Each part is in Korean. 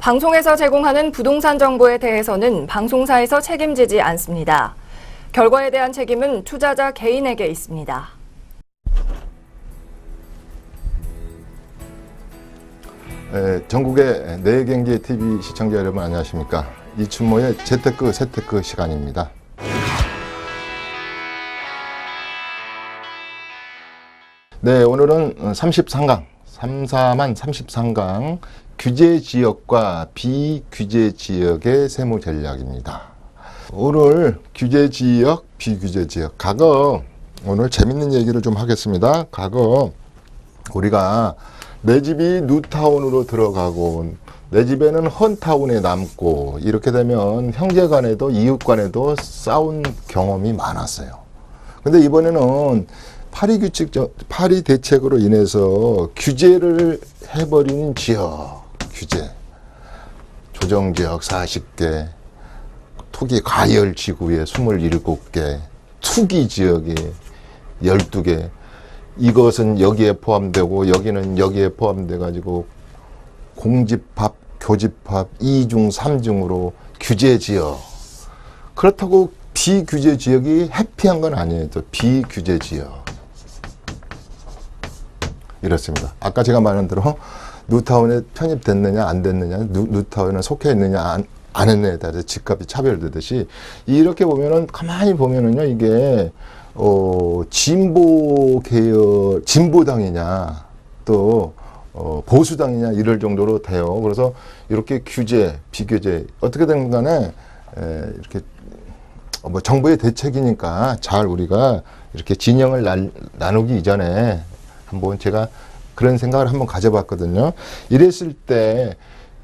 방송에서 제공하는 부동산 정보에 대해서는 방송사에서 책임지지 않습니다. 결과에 대한 책임은 투자자 개인에게 있습니다. 전국의 내경제TV 시청자 여러분 안녕하십니까. 이춘모의 재테크 세테크 시간입니다. 네, 오늘은 33강, 33만 33강 규제지역과 비규제지역의 세무전략입니다. 오늘 규제지역, 비규제지역. 과거, 오늘 재밌는 얘기를 좀 하겠습니다. 과거 우리가 내 집이 뉴타운으로 들어가고 내 집에는 헌타운에 남고 이렇게 되면 형제 간에도 이웃 간에도 싸운 경험이 많았어요. 근데 이번에는 파리 대책으로 인해서 규제를 해버린 지역, 규제. 조정지역 40개, 투기 과열 지구에 27개, 투기 지역에 12개, 이것은 여기에 포함되고 여기는 여기에 포함돼 가지고 공집합, 교집합 2중, 3중으로 규제 지역. 그렇다고 비규제 지역이 해피한 건 아니에요. 또 비규제 지역. 이렇습니다. 아까 제가 말한 대로 뉴타운에 편입됐느냐 안 됐느냐, 뉴타운에 속해 있느냐 안 했느냐에 따라서 집값이 차별되듯이 이렇게 보면은 가만히 보면은요 이게 진보 계열, 진보당이냐 또 보수당이냐 이럴 정도로 돼요. 그래서 이렇게 규제, 비규제 어떻게 된 간에 이렇게 뭐 정부의 대책이니까 잘 우리가 이렇게 진영을 나누기 이전에 한번 제가 그런 생각을 한번 가져봤거든요. 이랬을 때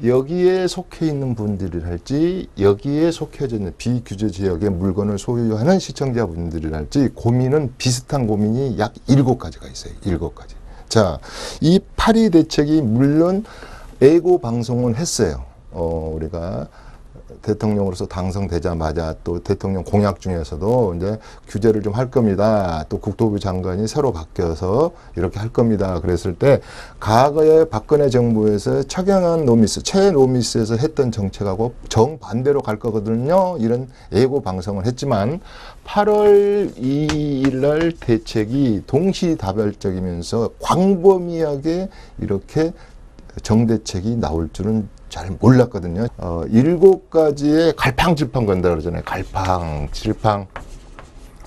여기에 속해 있는 분들이랄지 여기에 속해져 있는 비규제 지역의 물건을 소유하는 시청자분들이랄지 고민은 비슷한 고민이 약 7가지가 있어요. 7가지. 자, 이 파리 대책이 물론 예고 방송을 했어요. 우리가 대통령으로서 당선되자마자 또 대통령 공약 중에서도 이제 규제를 좀 할 겁니다. 또 국토부 장관이 새로 바뀌어서 이렇게 할 겁니다. 그랬을 때 과거에 박근혜 정부에서 착용한 노미스, 최노미스에서 했던 정책하고 정반대로 갈 거거든요. 이런 예고 방송을 했지만 8월 2일 날 대책이 동시다발적이면서 광범위하게 이렇게 정대책이 나올 줄은 잘 몰랐거든요. 7가지의 갈팡질팡 건다 그러잖아요. 갈팡, 질팡,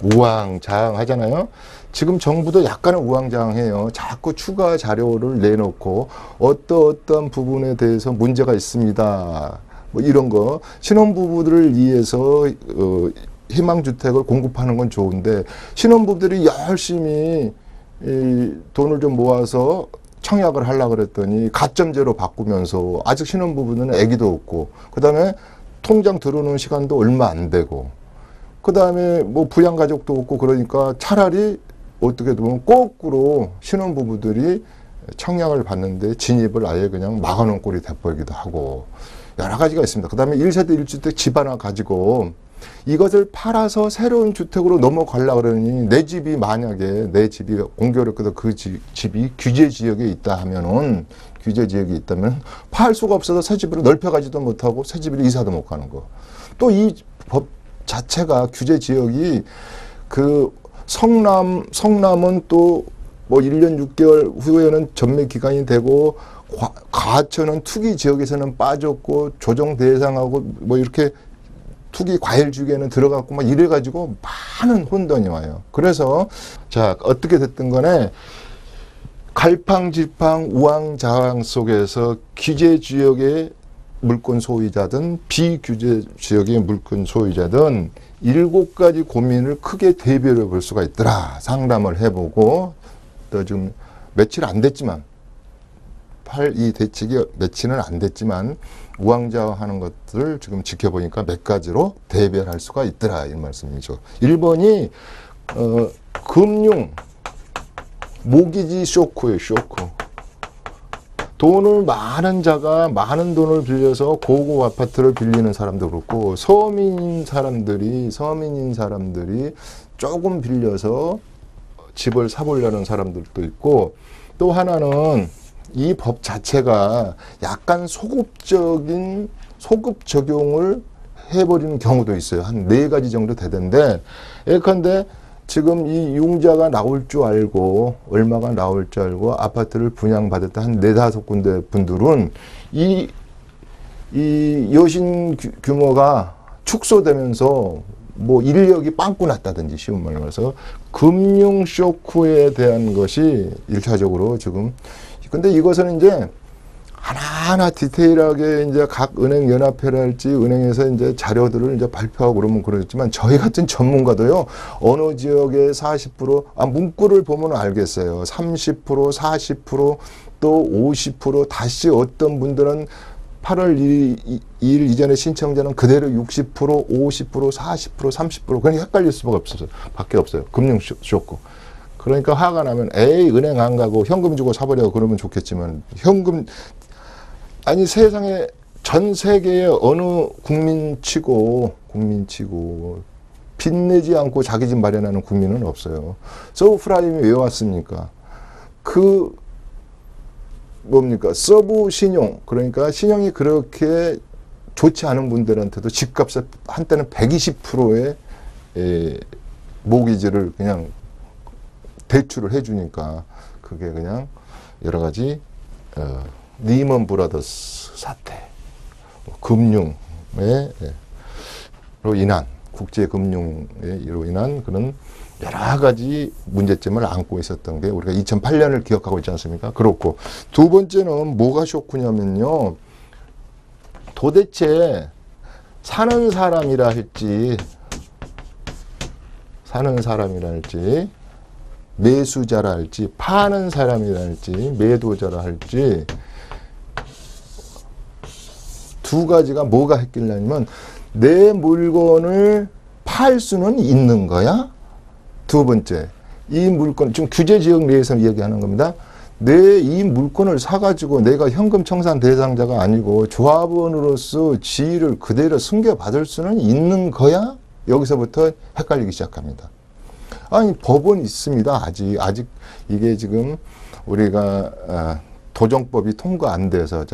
우왕좌왕 하잖아요. 지금 정부도 약간은 우왕좌왕해요. 자꾸 추가 자료를 내놓고 어떤 부분에 대해서 문제가 있습니다. 뭐 이런 거 신혼부부들을 위해서 희망주택을 공급하는 건 좋은데 신혼부부들이 열심히 돈을 좀 모아서 청약을 하려고 그랬더니 가점제로 바꾸면서 아직 신혼부부는 아기도 없고 그 다음에 통장 들어오는 시간도 얼마 안 되고 그 다음에 뭐 부양가족도 없고 그러니까 차라리 어떻게 보면 거꾸로 신혼부부들이 청약을 받는데 진입을 아예 그냥 막아놓은 꼴이 돼버리기도 하고 여러 가지가 있습니다. 그 다음에 1세대 1주택 집 하나 가지고 이것을 팔아서 새로운 주택으로 넘어가려고 그러니 내 집이 만약에 내 집이 공교롭게도 그 집이 규제 지역에 있다 하면은 규제 지역에 있다면 팔 수가 없어서 새 집으로 넓혀가지도 못하고 새 집으로 이사도 못 가는 거. 또 이 법 자체가 규제 지역이 그 성남은 또 뭐 1년 6개월 후에는 전매 기간이 되고 과천은 투기 지역에서는 빠졌고 조정 대상하고 뭐 이렇게 투기 과열 주기에는 들어갔고 막 이래가지고 많은 혼돈이 와요. 그래서 자 어떻게 됐든 간에 갈팡질팡 우왕좌왕 속에서 규제 지역의 물권 소유자든 비규제 지역의 물권 소유자든 7가지 고민을 크게 대별해 볼 수가 있더라. 상담을 해보고 또 지금 며칠 안 됐지만 이 대책이 며칠은 안 됐지만 우왕좌왕하는 것들을 지금 지켜보니까 몇 가지로 대별할 수가 있더라 이 말씀이죠. 1번이 금융 모기지 쇼크예요. 쇼크. 돈을 많은 자가 많은 돈을 빌려서 고급 아파트를 빌리는 사람도 그렇고 서민인 사람들이 조금 빌려서 집을 사보려는 사람들도 있고 또 하나는 이 법 자체가 약간 소급 적용을 해버리는 경우도 있어요. 한 4가지 정도 되던데, 예컨대 지금 이 융자가 나올 줄 알고, 얼마가 나올 줄 알고 아파트를 분양받았다 한 4-5군데 분들은 이 여신 규모가 축소되면서 뭐 인력이 빵꾸 났다든지, 쉬운 말로 해서 금융 쇼크에 대한 것이 1차적으로 지금. 근데 이것은 이제 하나하나 디테일하게 이제 각 은행 연합회랄지 은행에서 이제 자료들을 이제 발표하고 그러면 그러겠지만, 저희 같은 전문가도요, 어느 지역의 40%, 문구를 보면 알겠어요. 30%, 40%, 또 50%, 다시 어떤 분들은 8월 2일 이전에 신청자는 그대로 60%, 50%, 40%, 30%. 그러니까 헷갈릴 수밖에 없어요. 금융 쇼크. 그러니까 화가 나면 에이, 은행 안 가고 현금 주고 사버려 그러면 좋겠지만, 현금, 아니 세상에 전 세계의 어느 국민치고 빚내지 않고 자기 집 마련하는 국민은 없어요. 서브프라임이 왜 왔습니까? 뭡니까? 서브 신용, 그러니까 신용이 그렇게 좋지 않은 분들한테도 집값에 한때는 120%의 모기지를 그냥 대출을 해주니까, 그게 그냥 여러 가지 리먼 브라더스 사태, 금융으로 인한, 국제 금융으로 인한 그런 여러 가지 문제점을 안고 있었던 게 우리가 2008년을 기억하고 있지 않습니까? 그렇고, 두 번째는 뭐가 쇼크냐면요, 도대체 사는 사람이라 할지 매수자라 할지 파는 사람이라 할지 매도자라 할지, 두 가지가 뭐가 했길라면, 내 물건을 팔 수는 있는 거야? 두 번째, 이 물건, 지금 규제지역 내에서 이야기하는 겁니다. 이 물건을 사가지고 내가 현금 청산 대상자가 아니고 조합원으로서 지위를 그대로 승계받을 수는 있는 거야? 여기서부터 헷갈리기 시작합니다. 아니, 법은 있습니다. 아직 이게 지금 우리가 도정법이 통과 안 돼서,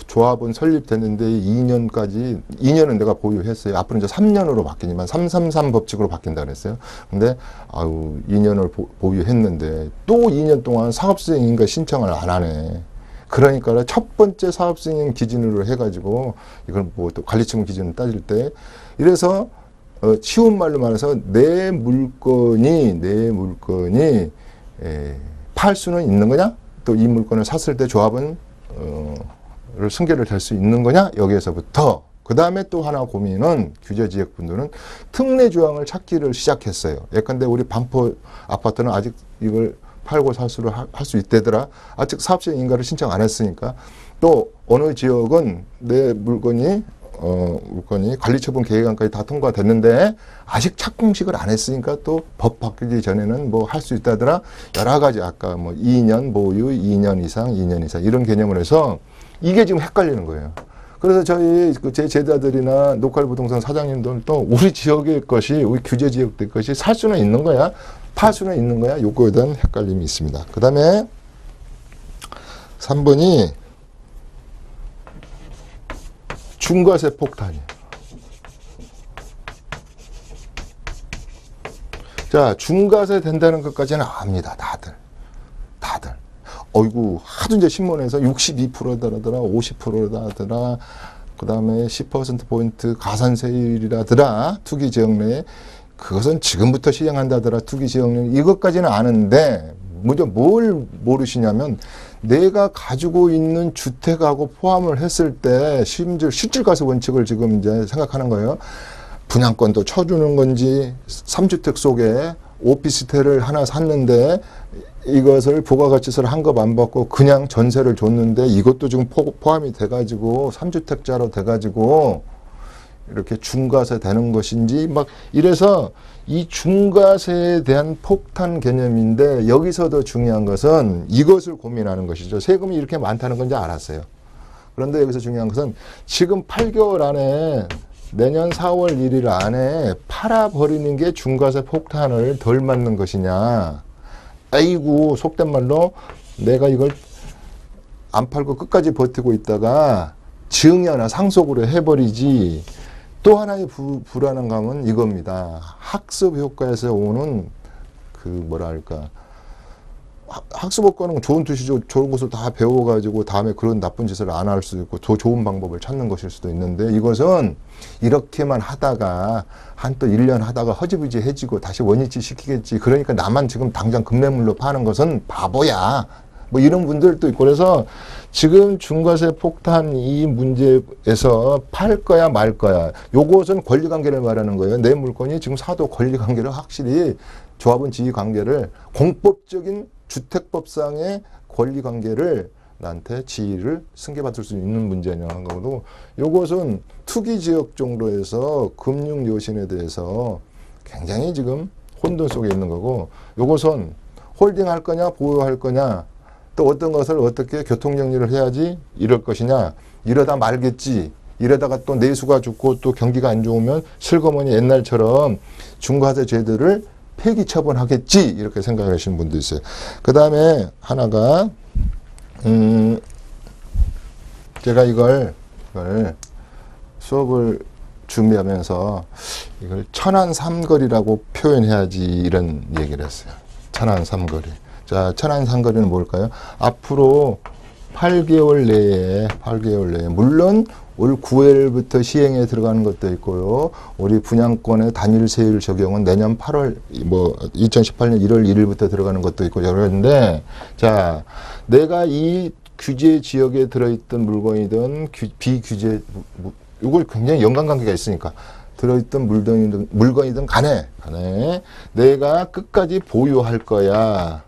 조합은 설립됐는데 2년은 내가 보유했어요. 앞으로 이제 3년으로 바뀌지만 333 법칙으로 바뀐다 그랬어요. 근데 2년을 보유했는데 또 2년 동안 사업수행인가 신청을 안 하네. 그러니까 첫 번째 사업수행 기준으로 해가지고 이걸 뭐 또 관리처분 기준을 따질 때, 이래서 쉬운 말로 말해서 내 물건이 팔 수는 있는 거냐? 또 이 물건을 샀을 때 조합은 승계를 될 수 있는 거냐? 여기에서부터 그 다음에 또 하나 고민은, 규제지역분들은 특례 조항을 찾기를 시작했어요. 예컨대 우리 반포 아파트는 아직 이걸 팔고 살수를 할 수 있대더라. 아직 사업시행 인가를 신청 안 했으니까. 또 어느 지역은 내 물건이 관리처분 계획안까지 다 통과됐는데 아직 착공식을 안 했으니까 또 법 바뀌기 전에는 뭐 할 수 있다더라. 여러 가지, 아까 뭐 2년 보유, 2년 이상 이런 개념을 해서 이게 지금 헷갈리는 거예요. 그래서 제 제자들이나 로컬 부동산 사장님들도 우리 지역의 것이, 우리 규제 지역의 것이 살 수는 있는 거야? 팔 수는 있는 거야? 요거에 대한 헷갈림이 있습니다. 그 다음에 3번이 중과세 폭탄이에요. 자, 중과세 된다는 것까지는 압니다. 다들. 어이구, 하도 이제 신문에서 62%라더라, 50%라더라, 그 다음에 10%포인트 가산세율이라더라, 투기 지역 내에. 그것은 지금부터 시행한다더라, 투기 지역 내. 이것까지는 아는데, 먼저 뭘 모르시냐면, 내가 가지고 있는 주택하고 포함을 했을 때, 심지어 실질과세 원칙을 지금 이제 생각하는 거예요. 분양권도 쳐주는 건지, 3주택 속에 오피스텔을 하나 샀는데, 이것을 부가가치세를 한 급 안 받고 그냥 전세를 줬는데, 이것도 지금 포함이 돼가지고 3주택자로 돼가지고 이렇게 중과세 되는 것인지, 막 이래서 이 중과세에 대한 폭탄 개념인데, 여기서 더 중요한 것은 이것을 고민하는 것이죠. 세금이 이렇게 많다는 건지 알았어요. 그런데 여기서 중요한 것은 지금 8개월 안에, 내년 4월 1일 안에 팔아버리는 게 중과세 폭탄을 덜 맞는 것이냐. 아이고, 속된 말로 내가 이걸 안 팔고 끝까지 버티고 있다가 증여나 상속으로 해버리지. 또 하나의 불안한 감은 이겁니다. 학습 효과에서 오는 그 뭐랄까, 학습 효과는 좋은 뜻이죠. 좋은 것을 다 배워가지고 다음에 그런 나쁜 짓을 안 할 수도 있고 더 좋은 방법을 찾는 것일 수도 있는데, 이것은 이렇게만 하다가 한 또 1년 하다가 허지부지 해지고 다시 원위치 시키겠지. 그러니까 나만 지금 당장 급매물로 파는 것은 바보야. 뭐 이런 분들도 있고, 그래서 지금 중과세 폭탄 이 문제에서 팔 거야 말 거야. 요것은 권리관계를 말하는 거예요. 내 물건이 지금 사도 권리관계를 확실히 조합원 지위 관계를 공법적인 주택법상의 권리관계를 나한테 지위를 승계받을 수 있는 문제냐는 거고, 요것은 투기지역 정도에서 금융여신에 대해서 굉장히 지금 혼돈 속에 있는 거고, 요것은 홀딩할 거냐 보유할 거냐, 또 어떤 것을 어떻게 교통정리를 해야지 이럴 것이냐, 이러다 말겠지, 이러다가 또 내수가 죽고 또 경기가 안 좋으면 슬그머니 옛날처럼 중과세 제도를 폐기 처분하겠지, 이렇게 생각하시는 분도 있어요. 그 다음에 하나가 제가 이걸 수업을 준비하면서 이걸 천안 삼거리라고 표현해야지 이런 얘기를 했어요. 천안 삼거리. 자, 천안 삼거리는 뭘까요? 앞으로 8개월 내에 물론 올 9월부터 시행에 들어가는 것도 있고요. 우리 분양권의 단일세율 적용은 내년 8월, 2018년 1월 1일부터 들어가는 것도 있고 여러인데, 자, 내가 이 규제 지역에 들어있던 물건이든 비규제, 이걸 굉장히 연관관계가 있으니까 들어있던 물건이든 간에 내가 끝까지 보유할 거야.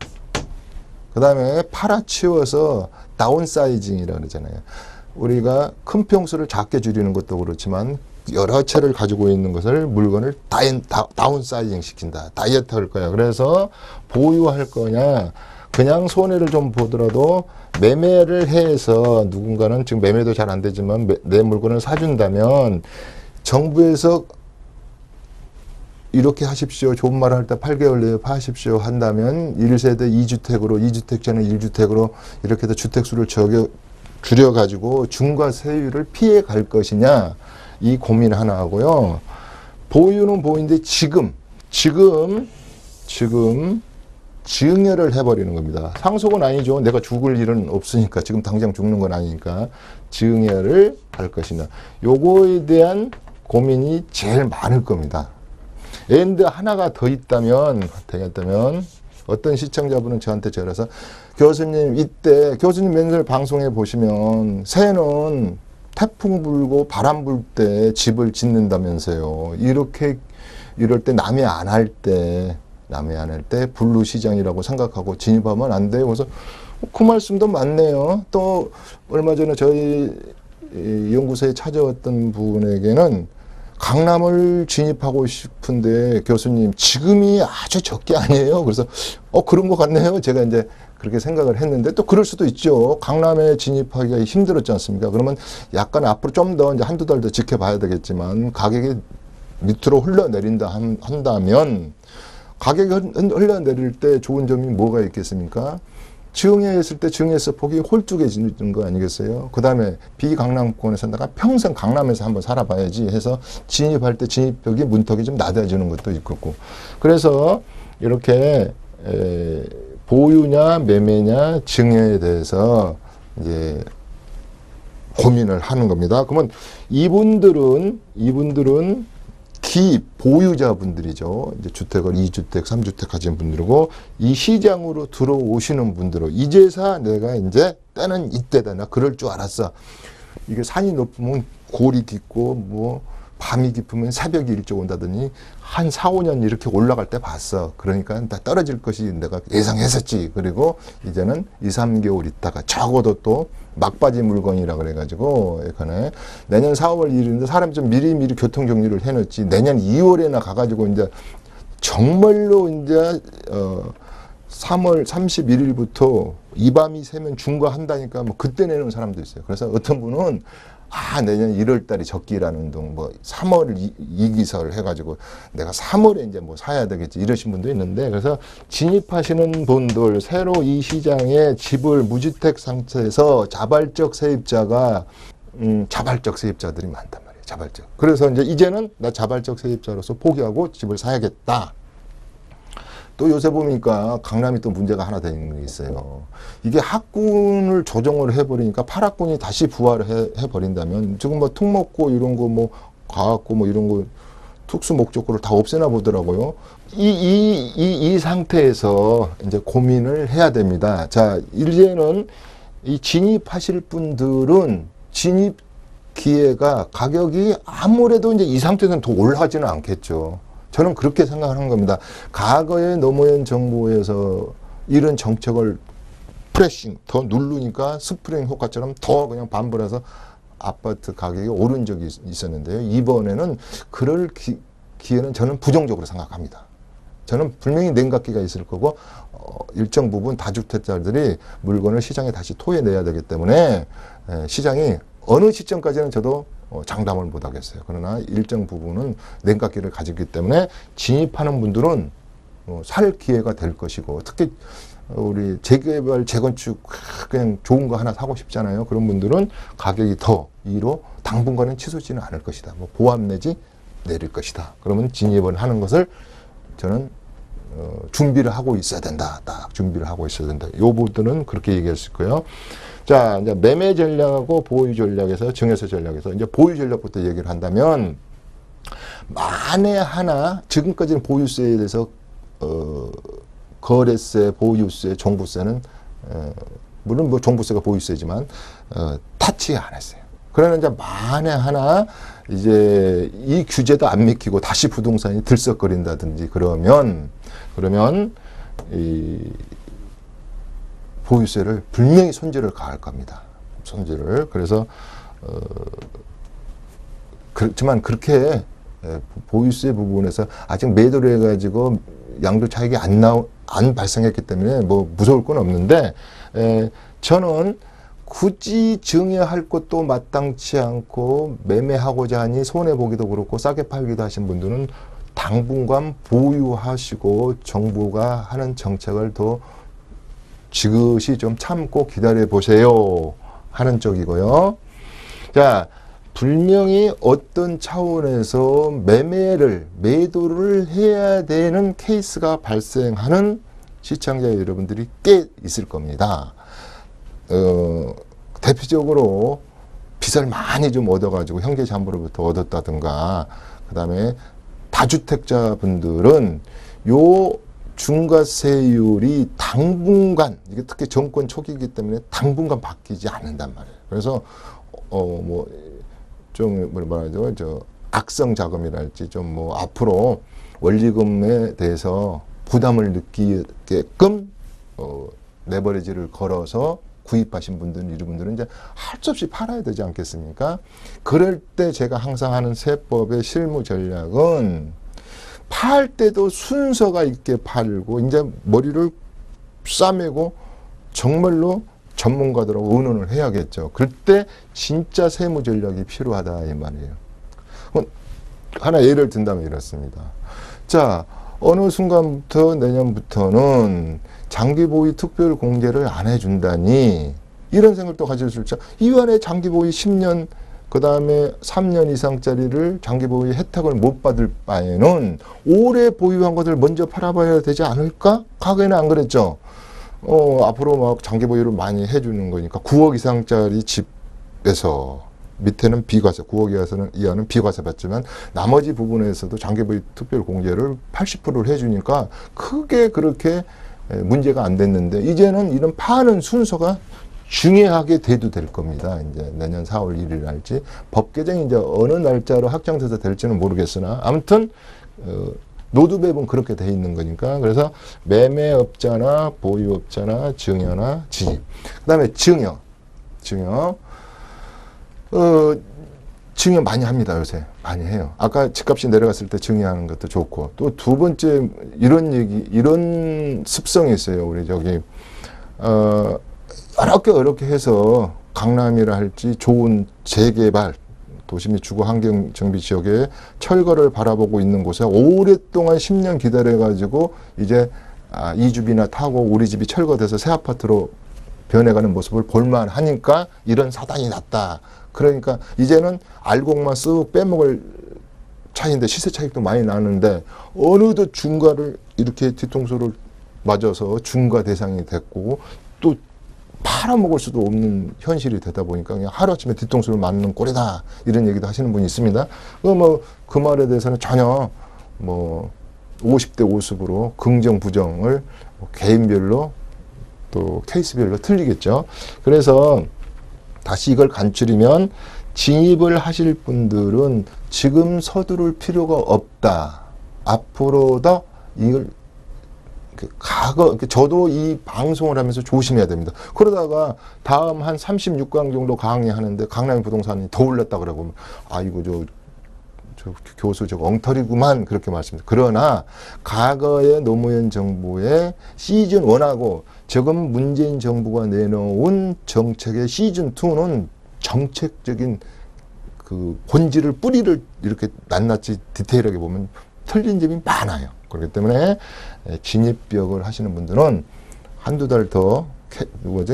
그 다음에 팔아치워서 다운사이징이라고 그러잖아요. 우리가 큰 평수를 작게 줄이는 것도 그렇지만 여러 채를 가지고 있는 것을 물건을 다운사이징 시킨다. 다이어트 할 거야. 그래서 보유할 거냐, 그냥 손해를 좀 보더라도 매매를 해서 누군가는 지금 매매도 잘 안 되지만 내 물건을 사준다면 정부에서 이렇게 하십시오. 좋은 말 할 때 8개월 내에 파십시오 한다면 1세대 2주택으로, 2주택자는 1주택으로 이렇게 해서 주택수를 줄여가지고 중과세율을 피해 갈 것이냐, 이 고민 하나 하고요. 보유는 보유인데 지금 증여를 해버리는 겁니다. 상속은 아니죠. 내가 죽을 일은 없으니까, 지금 당장 죽는 건 아니니까 증여를 할 것이냐. 요거에 대한 고민이 제일 많을 겁니다. 앤드 하나가 더 있다면, 되겠다면, 어떤 시청자분은 저한테 전화해서, 교수님, 이때, 교수님 맨날 방송에 보시면, 새는 태풍 불고 바람 불 때 집을 짓는다면서요. 이럴 때 남이 안 할 때 분루시장이라고 생각하고 진입하면 안 돼요. 그래서 그 말씀도 맞네요. 또 얼마 전에 저희 연구소에 찾아왔던 분에게는 강남을 진입하고 싶은데 교수님 지금이 아주 적게 아니에요. 그래서 그런 것 같네요. 제가 이제 그렇게 생각을 했는데, 또 그럴 수도 있죠. 강남에 진입하기가 힘들었지 않습니까? 그러면 약간 앞으로 좀 더 이제 한두 달 더 지켜봐야 되겠지만, 가격이 밑으로 흘러내린다 한다면, 가격이 흘러내릴 때 좋은 점이 뭐가 있겠습니까? 증여했을 때 증여해서 폭이 홀쭉해지는 거 아니겠어요? 그 다음에 비강남권에서 내가 평생 강남에서 한번 살아봐야지 해서 진입할 때 진입벽이, 문턱이 좀 낮아지는 것도 있고. 그래서 이렇게 보유냐 매매냐 증여에 대해서 이제 고민을 하는 겁니다. 그러면 이분들은 기보유자분들이죠. 이제 주택을 2주택, 3주택 가진 분들이고, 이 시장으로 들어오시는 분들은 이제서 내가 이제 때는 이때다. 나 그럴 줄 알았어. 이게 산이 높으면 골이 깊고, 밤이 깊으면 새벽이 일찍 온다더니 한 4, 5년 이렇게 올라갈 때 봤어. 그러니까 다 떨어질 것이 내가 예상했었지. 그리고 이제는 2, 3개월 있다가 적어도 또 막바지 물건이라 그래가지고, 예컨에 내년 4월 1일인데 사람이 좀 미리미리 교통정리를 해놓지, 내년 2월에나 가가지고 이제 정말로 이제 3월 31일부터 이 밤이 새면 중과한다니까 그때 내는 사람도 있어요. 그래서 어떤 분은 내년 1월 달이 적기라는 둥, 뭐 3월 이기설 해가지고 내가 3월에 이제 뭐 사야 되겠지 이러신 분도 있는데, 그래서 진입하시는 분들 새로 이 시장에 집을 무주택 상태에서 자발적 세입자가 자발적 세입자들이 많단 말이에요. 자발적. 그래서 이제는 나 자발적 세입자로서 포기하고 집을 사야겠다. 또 요새 보니까 강남이 또 문제가 하나 되는 게 있어요. 이게 학군을 조정을 해버리니까 파락군이 다시 부활을 해버린다면, 지금 뭐 특목고 이런 거 뭐 과학고 뭐 이런 거 특수 목적고를 다 없애나 보더라고요. 이 상태에서 이제 고민을 해야 됩니다. 자, 이제는 이 진입하실 분들은 진입 기회가 가격이 아무래도 이제 이 상태에서는 더 올라가지는 않겠죠. 저는 그렇게 생각하는 겁니다. 과거의 노무현 정부에서 이런 정책을 프레싱 더 누르니까 스프링 효과처럼 더 그냥 반불해서 아파트 가격이 오른 적이 있었는데요. 이번에는 그럴 기회는 저는 부정적으로 생각합니다. 저는 분명히 냉각기가 있을 거고 일정 부분 다주택자들이 물건을 시장에 다시 토해내야 되기 때문에 시장이 어느 시점까지는 저도 장담을 못 하겠어요. 그러나 일정 부분은 냉각기를 가지기 때문에 진입하는 분들은 살 기회가 될 것이고, 특히 우리 재개발, 재건축 그냥 좋은 거 하나 사고 싶잖아요. 그런 분들은 가격이 더 이로 당분간은 치솟지는 않을 것이다. 뭐 보합 내지 내릴 것이다. 그러면 진입을 하는 것을 저는 준비를 하고 있어야 된다. 딱 준비를 하고 있어야 된다. 요 부분은 그렇게 얘기했을 거예요. 자, 이제 매매 전략하고 보유 전략에서, 증여세 전략에서 이제 보유 전략부터 얘기를 한다면, 만에 하나 지금까지는 보유세에 대해서 거래세, 보유세, 종부세는 물론 뭐 종부세가 보유세지만 타치 안 했어요. 그러나 이제 만에 하나 이제 이 규제도 안 믿기고 다시 부동산이 들썩거린다든지 그러면 이 보유세를 분명히 손질을 가할 겁니다. 손질을. 그래서 그렇지만 그렇게 보유세 부분에서 아직 매도를 해가지고 양도 차익이 안 발생했기 때문에 뭐 무서울 건 없는데, 저는 굳이 증여할 것도 마땅치 않고 매매하고자 하니 손해보기도 그렇고 싸게 팔기도 하신 분들은 당분간 보유하시고 정부가 하는 정책을 더 지그시 좀 참고 기다려 보세요 하는 쪽이고요. 자, 분명히 어떤 차원에서 매도를 해야 되는 케이스가 발생하는 시청자 여러분들이 꽤 있을 겁니다. 대표적으로 빚을 많이 좀 얻어가지고 형제자매로부터 얻었다든가, 그 다음에 다주택자 분들은 요 중과세율이 당분간, 이게 특히 정권 초기이기 때문에 당분간 바뀌지 않는단 말이에요. 그래서 악성 자금이랄지 좀 뭐 앞으로 원리금에 대해서 부담을 느끼게끔 레버리지를 걸어서 구입하신 분들, 이런 분들은 이제 할 수 없이 팔아야 되지 않겠습니까? 그럴 때 제가 항상 하는 세법의 실무 전략은 팔 때도 순서가 있게 팔고, 이제 머리를 싸매고 정말로 전문가들하고 의논을 해야겠죠. 그때 진짜 세무 전략이 필요하다 이 말이에요. 하나 예를 든다면 이렇습니다. 자, 어느 순간부터 내년부터는 장기 보유 특별 공제를 안 해준다니, 이런 생각도 가질 수 있죠. 이완에 장기 보유 10년, 그 다음에 3년 이상짜리를 장기 보유 혜택을 못 받을 바에는 오래 보유한 것을 먼저 팔아봐야 되지 않을까? 과거에는 안 그랬죠. 앞으로 막 장기 보유를 많이 해주는 거니까 9억 이상짜리 집에서 밑에는 비과세, 9억 이하는 비과세 받지만 나머지 부분에서도 장기 보유 특별 공제를 80%를 해주니까 크게 그렇게 문제가 안 됐는데, 이제는 이런 파는 순서가 중요하게 돼도 될 겁니다. 이제 내년 4월 1일 날지 법 개정이 이제 어느 날짜로 확정돼서 될지는 모르겠으나, 아무튼 노드맵은 그렇게 돼 있는 거니까. 그래서 매매업자나 보유업자나 증여나 진입. 그다음에 증여 많이 합니다. 요새 많이 해요. 아까 집값이 내려갔을 때 증여하는 것도 좋고, 또 두 번째 이런 습성이 있어요. 우리 어렵게 해서 강남이라 할지 좋은 재개발 도시 및 주거 환경 정비 지역에 철거를 바라보고 있는 곳에 오랫동안 10년 기다려가지고 이제 이 집이나 타고 우리 집이 철거돼서 새 아파트로 변해가는 모습을 볼만하니까 이런 사단이 났다. 그러니까 이제는 알곡만 쓱 빼먹을 차이인데 시세 차익도 많이 나는데 어느덧 중과를 이렇게 뒤통수를 맞아서 중과 대상이 됐고 또 팔아먹을 수도 없는 현실이 되다 보니까 그냥 하루아침에 뒤통수를 맞는 꼴이다 이런 얘기도 하시는 분이 있습니다. 그 말에 대해서는 전혀 50대 50으로 긍정 부정을 개인별로 또 케이스별로 틀리겠죠. 그래서 다시 이걸 간추리면 진입을 하실 분들은 지금 서두를 필요가 없다. 앞으로 더 이걸 저도 이 방송을 하면서 조심해야 됩니다. 그러다가 다음 한 36강 정도 강의하는데 강남의 부동산이 더 올랐다 그러고 이거 저 교수 저거 엉터리구만 그렇게 말씀드립니다. 그러나 과거의 노무현 정부의 시즌 1하고 지금 문재인 정부가 내놓은 정책의 시즌 2는 정책적인 그 본질을 뿌리를 이렇게 낱낱이 디테일하게 보면 틀린 점이 많아요. 그렇기 때문에 진입벽을 하시는 분들은 한두 달 더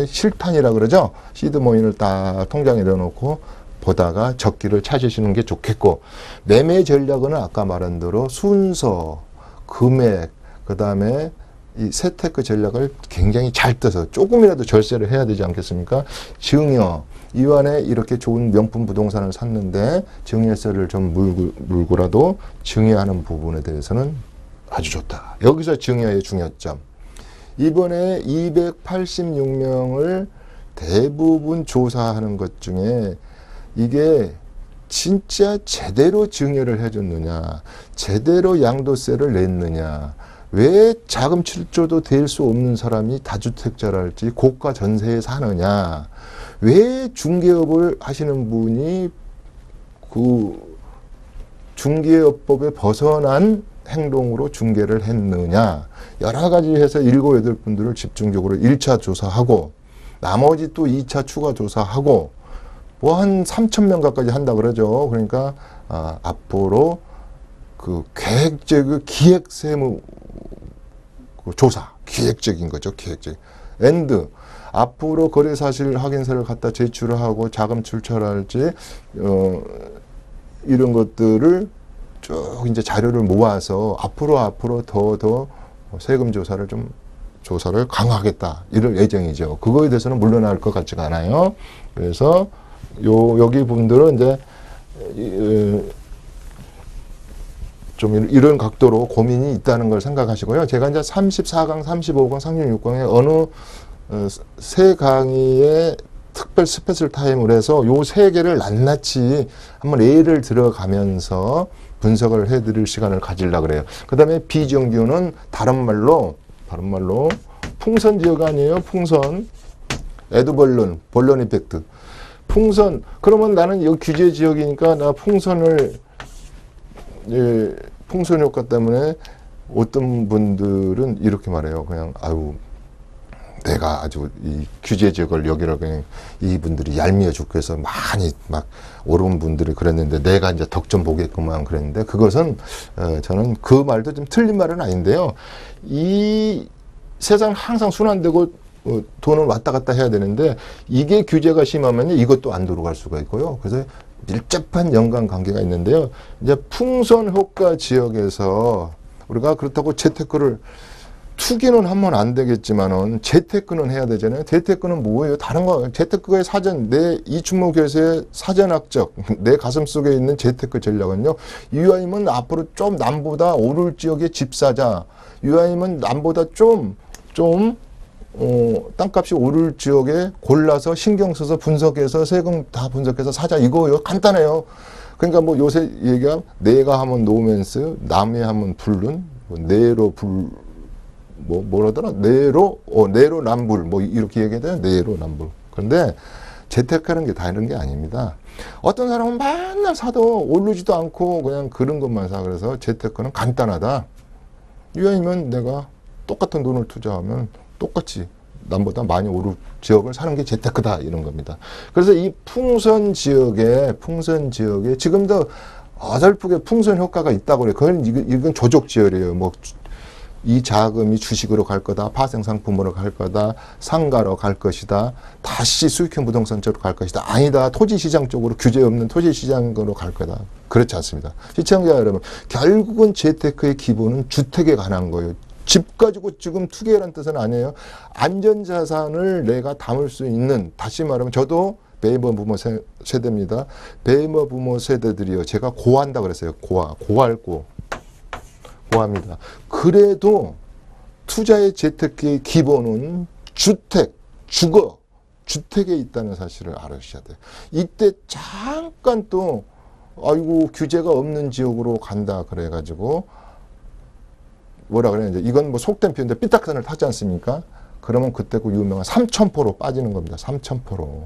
실탄이라 그러죠. 시드머니를 딱 통장에 넣어놓고 보다가 적기를 찾으시는 게 좋겠고 매매 전략은 아까 말한 대로 순서, 금액, 그 다음에 이 세테크 전략을 굉장히 잘 떠서 조금이라도 절세를 해야 되지 않겠습니까? 증여, 이완에 이렇게 좋은 명품 부동산을 샀는데 증여세를 좀 물고라도 증여하는 부분에 대해서는 아주 좋다. 여기서 증여의 중요점. 이번에 286명을 대부분 조사하는 것 중에 이게 진짜 제대로 증여를 해줬느냐, 제대로 양도세를 냈느냐, 왜 자금 출조도 될 수 없는 사람이 다주택자랄지 고가 전세에 사느냐, 왜 중개업을 하시는 분이 그 중개업법에 벗어난 행동으로 중개를 했느냐, 여러 가지 해서 7, 8분들을 집중적으로 1차 조사하고 나머지 또 2차 추가 조사하고 한 3,000명 가까이 한다 그러죠. 그러니까 앞으로 그 계획적 기획 세무 조사, 기획적인 거죠. 기획적. 엔드 앞으로 거래 사실 확인서를 갖다 제출을 하고 자금 출처랄지 이런 것들을 쭉 이제 자료를 모아서 앞으로 더 세금 조사를 강화하겠다 이럴 예정이죠. 그거에 대해서는 물러날 것 같지가 않아요. 그래서 여기 분들은 이제 좀 이런 각도로 고민이 있다는 걸 생각하시고요. 제가 이제 34강, 35강, 36강에 어느 세 강의에 특별 스페셜 타임을 해서 요 세 개를 낱낱이 한번 예를 들어가면서 분석을 해드릴 시간을 가지려고 그래요. 그 다음에 비정규는 다른 말로 풍선 지역 아니에요. 풍선. 에드벌룬, 벌룬 이펙트. 풍선. 그러면 나는 여기 규제 지역이니까 나 풍선을 풍선 효과 때문에 어떤 분들은 이렇게 말해요. 그냥 내가 아주 이 규제 지역을 여기를 그냥 이분들이 얄미워 죽고 해서 많이 막 오른 분들이 그랬는데 내가 이제 덕 좀 보겠구만 그랬는데 그것은 저는 그 말도 좀 틀린 말은 아닌데요. 이 세상은 항상 순환되고 돈을 왔다 갔다 해야 되는데 이게 규제가 심하면 이것도 안 들어갈 수가 있고요. 그래서 밀접한 연관관계가 있는데요. 이제 풍선 효과 지역에서 우리가 그렇다고 재테크를 투기는 하면 안 되겠지만은 재테크는 해야 되잖아요. 재테크는 뭐예요? 다른 거 재테크의 사전 내 이춘모 교수의 사전학적 내 가슴 속에 있는 재테크 전략은요. 이왕이면 앞으로 좀 남보다 오를 지역에 집 사자. 이왕이면 남보다 좀 땅값이 오를 지역에 골라서 신경 써서 분석해서 세금 다 분석해서 사자. 이거요. 간단해요. 그러니까 뭐 요새 얘기가 내가 하면 노맨스, 남이 하면 불륜, 내로 뭐라더라? 내로 남불, 뭐 이렇게 얘기해야 내로 남불. 그런데 재테크하는 게 다 이런 게 아닙니다. 어떤 사람은 맨날 사도 오르지도 않고 그냥 그런 것만 사. 그래서 재테크는 간단하다. 이왕이면 내가 똑같은 돈을 투자하면 똑같이 남보다 많이 오를 지역을 사는 게 재테크다 이런 겁니다. 그래서 이 풍선 지역에 지금도 어설프게 풍선 효과가 있다고 그래요. 그건 이건 조족지열이에요. 뭐 이 자금이 주식으로 갈 거다, 파생상품으로 갈 거다, 상가로 갈 것이다, 다시 수익형 부동산 쪽으로 갈 것이다. 아니다. 토지시장 쪽으로 규제 없는 토지시장으로 갈 거다. 그렇지 않습니다. 시청자 여러분, 결국은 재테크의 기본은 주택에 관한 거예요. 집 가지고 지금 투기라는 뜻은 아니에요. 안전자산을 내가 담을 수 있는, 다시 말하면 저도 베이버 부모 세대입니다. 베이버 부모 세대들이요. 제가 고한다 그랬어요. 고합니다. 그래도 투자의 재테크의 기본은 주택에 있다는 사실을 알으셔야 돼요. 이때 잠깐 또 아이고 규제가 없는 지역으로 간다 그래가지고 뭐라 그래야 이제 이건 뭐 속된 표현인데 삐딱선을 타지 않습니까? 그러면 그때 그 유명한 3,000%로 빠지는 겁니다. 3,000%.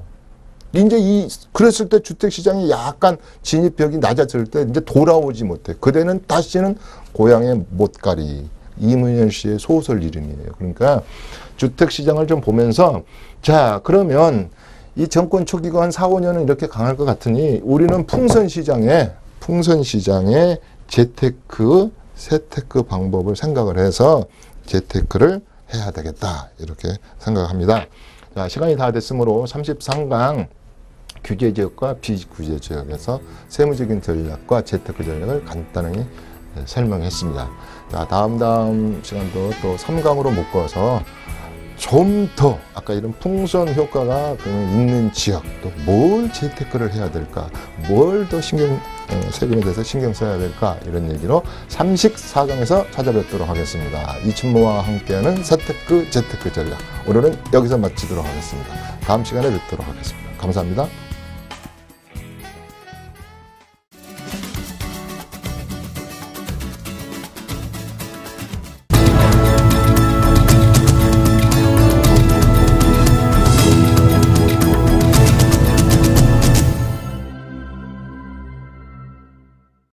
이제 그랬을 때 주택시장이 약간 진입벽이 낮아질 때 이제 돌아오지 못해. 그대는 다시는 고향의 못가리. 이문열 씨의 소설 이름이에요. 그러니까 주택시장을 좀 보면서 자, 그러면 이 정권 초기가 한 4, 5년은 이렇게 강할 것 같으니 우리는 풍선시장에 세테크 방법을 생각을 해서 재테크를 해야 되겠다. 이렇게 생각합니다. 자, 시간이 다 됐으므로 33강 규제지역과 비규제지역에서 세무적인 전략과 재테크 전략을 간단하게 설명했습니다. 자, 다음 시간도 또 3강으로 묶어서 좀 더 아까 이런 풍선 효과가 있는 지역 또 뭘 재테크를 해야 될까, 뭘 더 세금에 대해서 신경 써야 될까 이런 얘기로 34강에서 찾아뵙도록 하겠습니다. 이춘모와 함께하는 재테크 전략 오늘은 여기서 마치도록 하겠습니다. 다음 시간에 뵙도록 하겠습니다. 감사합니다.